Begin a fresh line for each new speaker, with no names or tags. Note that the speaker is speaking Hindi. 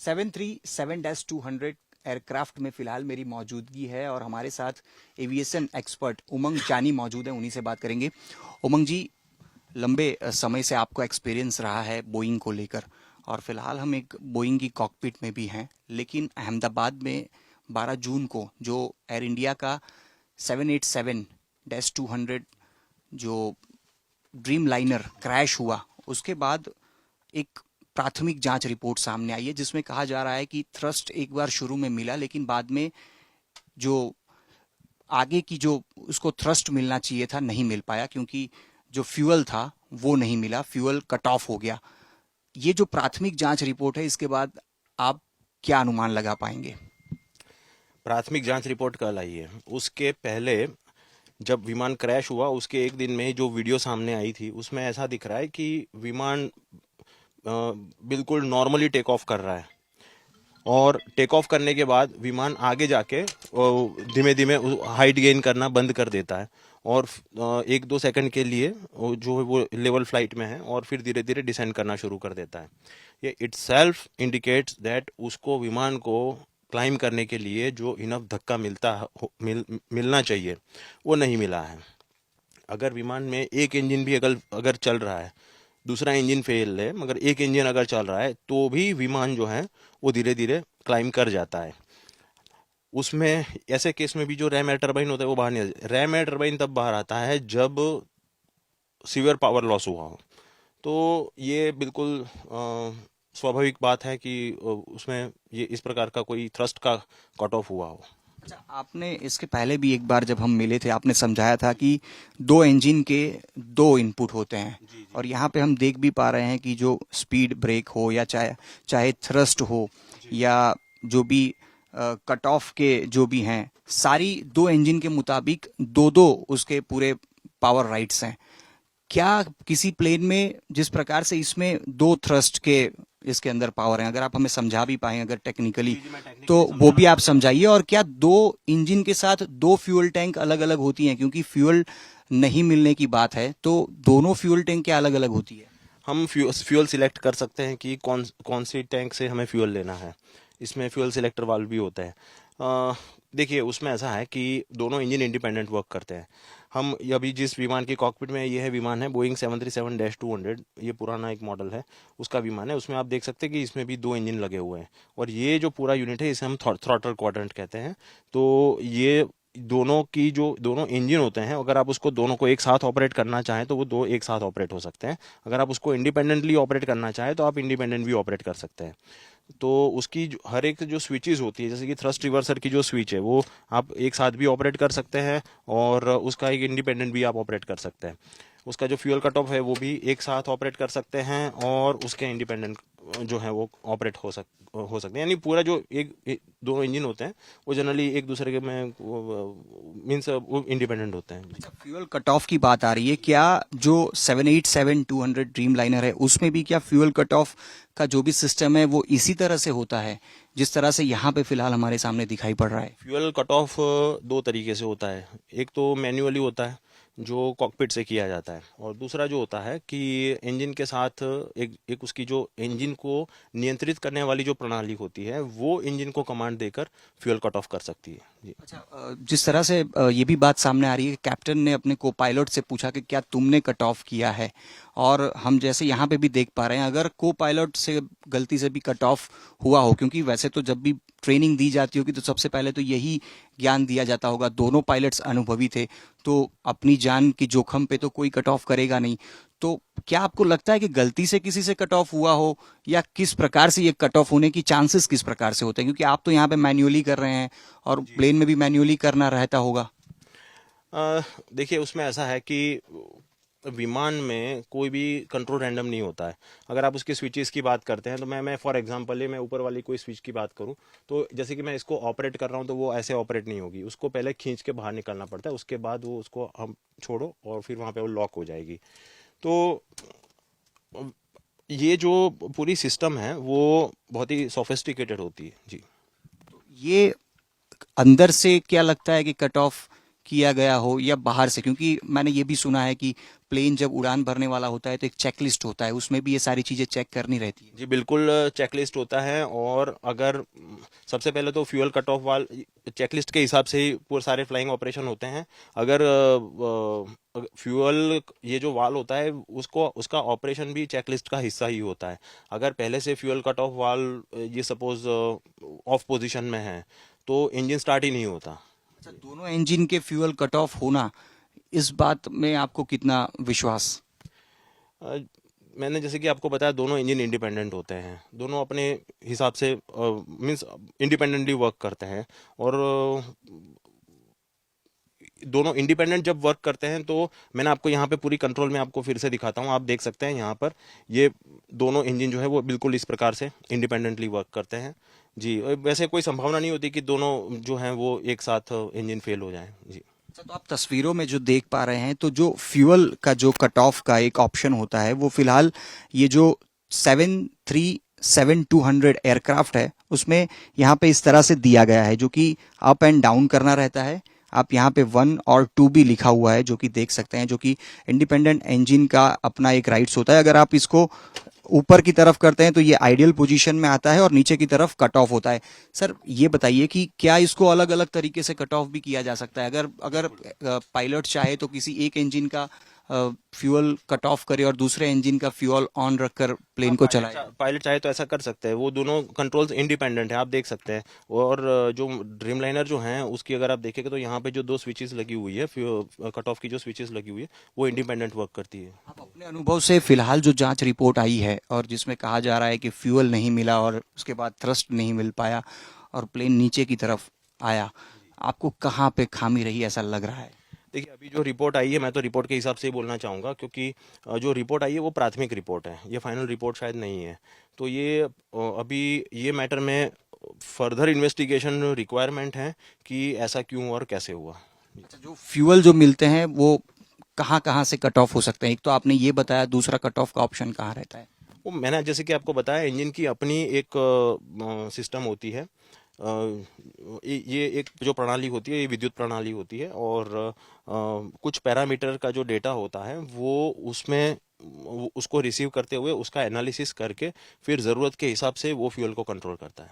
737-200 एयरक्राफ्ट में फिलहाल मेरी मौजूदगी है और हमारे साथ एविएशन एक्सपर्ट उमंग जानी मौजूद है, उन्हीं से बात करेंगे। उमंग जी, लंबे समय से आपको एक्सपीरियंस रहा है बोइंग को लेकर और फिलहाल हम एक बोइंग की कॉकपिट में भी हैं, लेकिन अहमदाबाद में 12 जून को जो एयर इंडिया का 787-200 जो ड्रीम लाइनर क्रैश हुआ, उसके बाद एक प्राथमिक जांच रिपोर्ट सामने आई है जिसमें कहा जा रहा है कि थ्रस्ट एक बार शुरू में मिला, लेकिन बाद में जो आगे की जो उसको थ्रस्ट मिलना चाहिए था नहीं मिल पाया, क्योंकि जो फ्यूल था वो नहीं मिला, फ्यूल कट ऑफ हो गया। ये जो प्राथमिक जांच रिपोर्ट है, इसके बाद आप क्या अनुमान लगा पाएंगे?
प्राथमिक जांच रिपोर्ट कल आई है। उसके पहले जब विमान क्रैश हुआ उसके एक दिन में जो वीडियो सामने आई थी उसमें ऐसा दिख रहा है कि विमान बिल्कुल नॉर्मली टेक ऑफ कर रहा है और टेक ऑफ करने के बाद विमान आगे जाके धीमे धीमे हाइट गेन करना बंद कर देता है और 1-2 सेकंड के लिए जो है वो लेवल फ्लाइट में है और फिर धीरे धीरे डिसेंड करना शुरू कर देता है। ये इटसेल्फ इंडिकेट्स दैट उसको विमान को क्लाइम करने के लिए जो इनफ धक्का मिलना चाहिए वो नहीं मिला है। अगर विमान में एक इंजन भी अगर चल रहा है, दूसरा इंजन फेल है मगर एक इंजन अगर चल रहा है, तो भी विमान जो है वो धीरे धीरे क्लाइम कर जाता है। उसमें ऐसे केस में भी जो रैम एयर टरबाइन होता है वो बाहर नहीं आता। रैम एयर टरबाइन तब बाहर आता है जब सीवियर पावर लॉस हुआ हो। तो ये बिल्कुल स्वाभाविक बात है कि उसमें ये इस प्रकार का कोई थ्रस्ट का कट ऑफ हुआ हो।
अच्छा, आपने इसके पहले भी एक बार जब हम मिले थे आपने समझाया था कि दो इंजन के दो इनपुट होते हैं, और यहाँ पे हम देख भी पा रहे हैं कि जो स्पीड ब्रेक हो या चाहे थ्रस्ट हो या जो भी कट ऑफ के जो भी हैं, सारी दो इंजन के मुताबिक दो दो उसके पूरे पावर राइट्स हैं। क्या किसी प्लेन में जिस प्रकार से इसमें दो थ्रस्ट के इसके अंदर पावर है, अगर आप हमें समझा भी पाएं अगर टेक्निकली, तो वो भी आप समझाइए। और क्या दो इंजन के साथ दो फ्यूल टैंक अलग अलग होती हैं? क्योंकि फ्यूल नहीं मिलने की बात है, तो दोनों फ्यूल टैंक क्या अलग अलग होती है?
हम फ्यूल सिलेक्ट कर सकते हैं कि कौन सी टैंक से हमें फ्यूल लेना है। इसमें फ्यूल सिलेक्टर वाल्व भी होता है। देखिए, उसमें ऐसा है कि दोनों इंजन इंडिपेंडेंट वर्क करते हैं। हम अभी जिस विमान की कॉकपिट में ये है विमान है बोइंग 737-200, ये पुराना एक मॉडल है उसका विमान है। उसमें आप देख सकते हैं कि इसमें भी दो इंजन लगे हुए हैं और ये जो पूरा यूनिट है इसे हम थ्रॉटल क्वाड्रेंट कहते हैं। तो ये दोनों इंजन होते हैं, अगर आप उसको दोनों को एक साथ ऑपरेट करना चाहें तो वो दो एक साथ ऑपरेट हो सकते हैं। अगर आप उसको इंडिपेंडेंटली ऑपरेट करना चाहें तो आप इंडिपेंडेंट भी ऑपरेट कर सकते हैं। तो उसकी हर एक जो स्विचेस होती है, जैसे कि थ्रस्ट रिवर्सर की जो स्विच है वो आप एक साथ भी ऑपरेट कर सकते हैं और उसका एक इंडिपेंडेंट भी आप ऑपरेट कर सकते हैं। उसका जो फ्यूल कट ऑफ है वो भी एक साथ ऑपरेट कर सकते हैं और उसके इंडिपेंडेंट जो है वो ऑपरेट हो सकते हैं। यानी पूरा जो दो इंजन होते हैं वो जनरली एक दूसरे के में मीन्स वो इंडिपेंडेंट होते हैं।
अच्छा, फ्यूल कट ऑफ की बात आ रही है, क्या जो 787-200 ड्रीम लाइनर है उसमें भी क्या फ्यूल कट ऑफ का जो भी सिस्टम है वो इसी तरह से होता है जिस तरह से यहाँ पे फिलहाल हमारे सामने दिखाई पड़ रहा है?
फ्यूल कट ऑफ दो तरीके से होता है। एक तो मैन्युअली होता है जो कॉकपिट से किया जाता है, और दूसरा जो होता है कि इंजन के साथ एक उसकी जो इंजन को नियंत्रित करने वाली जो प्रणाली होती है वो इंजन को कमांड देकर फ्यूल कट ऑफ कर सकती है जी।
अच्छा, जिस तरह से ये भी बात सामने आ रही है कि कैप्टन ने अपने को पायलट से पूछा कि क्या तुमने कट ऑफ किया है, और हम जैसे यहाँ पे भी देख पा रहे हैं अगर को पायलट से गलती से भी कट ऑफ हुआ हो, क्योंकि वैसे तो जब भी ट्रेनिंग दी जाती होगी तो सबसे पहले तो यही ज्ञान दिया जाता होगा, दोनों पायलट्स अनुभवी थे तो अपनी जान की जोखम पे तो कोई कट ऑफ करेगा नहीं। तो क्या आपको लगता है कि गलती से किसी से कट ऑफ हुआ हो, या किस प्रकार से ये कट ऑफ होने की चांसेस किस प्रकार से होते हैं? क्योंकि आप तो यहाँ पे मैन्युअली कर रहे हैं और प्लेन में भी मैन्युअली करना रहता होगा।
देखिए, उसमें ऐसा है कि विमान में कोई भी कंट्रोल रैंडम नहीं होता है। अगर आप उसकी स्विचेस की बात करते हैं तो मैं फॉर एग्जांपल मैं ऊपर वाली कोई स्विच की बात करूं तो जैसे कि मैं इसको ऑपरेट कर रहा हूं तो वो ऐसे ऑपरेट नहीं होगी, उसको पहले खींच के बाहर निकलना पड़ता है, उसके बाद वो उसको हम छोड़ो और फिर वहां पे वो लॉक हो जाएगी। तो ये जो पूरी सिस्टम है वो बहुत ही सोफिस्टिकेटेड होती है जी।
ये अंदर से क्या लगता है कि कट ऑफ किया गया हो या बाहर से, क्योंकि मैंने ये भी सुना है कि प्लेन जब उड़ान भरने वाला होता है तो एक चेकलिस्ट होता है, उसमें भी ये सारी चीज़ें चेक करनी रहती है।
जी बिल्कुल, चेकलिस्ट होता है। और अगर सबसे पहले तो फ्यूल कट ऑफ वाल चेकलिस्ट के हिसाब से ही पूरे सारे फ्लाइंग ऑपरेशन होते हैं। अगर फ्यूल ये जो वाल होता है उसको उसका ऑपरेशन भी चेकलिस्ट का हिस्सा ही होता है। अगर पहले से फ्यूल कट ऑफ वाल ये सपोज ऑफ पोजीशन में है तो इंजन स्टार्ट ही नहीं होता।
अच्छा, दोनों इंजन के फ्यूल कट ऑफ होना, इस बात में आपको कितना विश्वास?
अ, मैंने जैसे कि आपको बताया दोनों इंजन इंडिपेंडेंट होते हैं, दोनों अपने हिसाब से मीन्स इंडिपेंडेंटली वर्क करते हैं। और दोनों इंडिपेंडेंट जब वर्क करते हैं तो मैंने आपको यहाँ पे पूरी कंट्रोल में आपको फिर से दिखाता हूँ। आप देख सकते हैं यहाँ पर ये दोनों इंजन जो है वो बिल्कुल इस प्रकार से इंडिपेंडेंटली वर्क करते हैं। जी, वैसे कोई संभावना नहीं होती कि दोनों जो हैं वो एक साथ इंजन फेल हो जाएं। जी।
अच्छा, तो आप तस्वीरों में जो देख पा रहे हैं, तो जो फ्यूल का जो कट ऑफ का एक ऑप्शन होता है वो फिलहाल ये जो 737-200 एयरक्राफ्ट है उसमें यहाँ पे इस तरह से दिया गया है, जो कि अप एंड डाउन करना रहता है। आप यहाँ पे 1 और 2 भी लिखा हुआ है जो कि देख सकते हैं, जो कि इंडिपेंडेंट इंजन का अपना एक राइट्स होता है। अगर आप इसको ऊपर की तरफ करते हैं तो ये आइडियल पोजीशन में आता है और नीचे की तरफ कट ऑफ होता है। सर ये बताइए कि क्या इसको अलग अलग तरीके से कट ऑफ भी किया जा सकता है? अगर अगर पायलट चाहे तो किसी एक इंजन का फ्यूल कट ऑफ करे और दूसरे इंजन का फ्यूल ऑन रखकर प्लेन को चलाए।
पायलट चाहे तो ऐसा कर सकते हैं, वो दोनों कंट्रोल्स इंडिपेंडेंट है, आप देख सकते हैं। और जो ड्रीम लाइनर जो है उसकी अगर आप देखेंगे तो यहाँ पे जो दो स्विचेस लगी हुई है, कट ऑफ की जो स्विचेस लगी हुई है वो इंडिपेंडेंट वर्क करती है।
आप अपने अनुभव से फिलहाल जो जांच रिपोर्ट आई है और जिसमें कहा जा रहा है कि फ्यूल नहीं मिला और उसके बाद थ्रस्ट नहीं मिल पाया और प्लेन नीचे की तरफ आया, आपको कहाँ पे खामी रही ऐसा लग रहा है?
देखिए, अभी जो रिपोर्ट आई है मैं तो रिपोर्ट के हिसाब से ही बोलना चाहूँगा, क्योंकि जो रिपोर्ट आई है वो प्राथमिक रिपोर्ट है, ये फाइनल रिपोर्ट शायद नहीं है। तो ये अभी ये मैटर में फर्दर इन्वेस्टिगेशन रिक्वायरमेंट है कि ऐसा क्यों और कैसे हुआ।
अच्छा, जो फ्यूल जो मिलते हैं वो कहाँ कहाँ से कट ऑफ हो सकते हैं? एक तो आपने ये बताया, दूसरा कट ऑफ का ऑप्शन कहाँ रहता है?
वो मैंने जैसे कि आपको बताया इंजन की अपनी एक सिस्टम होती है। ये एक जो प्रणाली होती है ये विद्युत प्रणाली होती है। और कुछ पैरामीटर का जो डेटा होता है वो उसमें उसको रिसीव करते हुए उसका एनालिसिस करके फिर ज़रूरत के हिसाब से वो फ्यूल को कंट्रोल करता है।